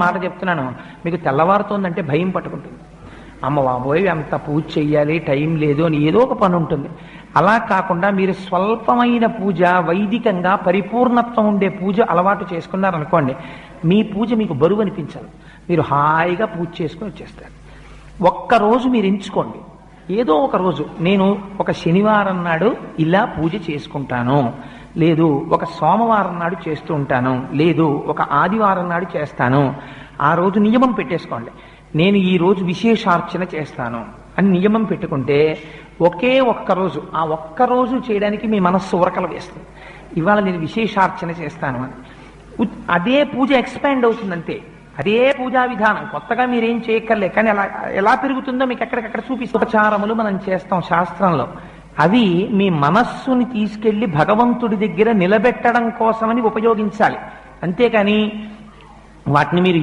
మాట చెప్తున్నాను, మీకు తెల్లవారుతోందంటే భయం పట్టుకుంటుంది. అమ్మ బాబోయ్ అంత పూజ చెయ్యాలి, టైం లేదు అని ఏదో ఒక పని ఉంటుంది. అలా కాకుండా మీరు స్వల్పమైన పూజ, వైదికంగా పరిపూర్ణత్వం ఉండే పూజ అలవాటు చేసుకున్నారనుకోండి, మీ పూజ మీకు బరువు అనిపించాలి. మీరు హాయిగా పూజ చేసుకుని వచ్చేస్తారు. ఒక్కరోజు మీరు ఎంచుకోండి, ఏదో ఒక రోజు నేను ఒక శనివారం నాడు ఇలా పూజ చేసుకుంటాను, లేదు ఒక సోమవారం నాడు చేస్తూ ఉంటాను, లేదు ఒక ఆదివారం నాడు చేస్తాను. ఆ రోజు నియమం పెట్టేసుకోండి, నేను ఈ రోజు విశేషార్చన చేస్తాను అని నియమం పెట్టుకుంటే ఒకే ఒక్కరోజు, ఆ ఒక్కరోజు చేయడానికి మీ మనస్సు ఉరకలు వేస్తుంది. ఇవాళ నేను విశేషార్చన చేస్తాను అని అదే పూజ ఎక్స్పాండ్ అవుతుందంతే. అదే పూజా విధానం, కొత్తగా మీరేం చేయక్కర్లే. కానీ అలా ఎలా పెరుగుతుందో మీకు ఎక్కడికక్కడ చూపిస్తూ ఉపచారములు మనం చేస్తాం శాస్త్రంలో. అవి మీ మనస్సుని తీసుకెళ్లి భగవంతుడి దగ్గర నిలబెట్టడం కోసమని ఉపయోగించాలి. అంతేకాని వాటిని మీరు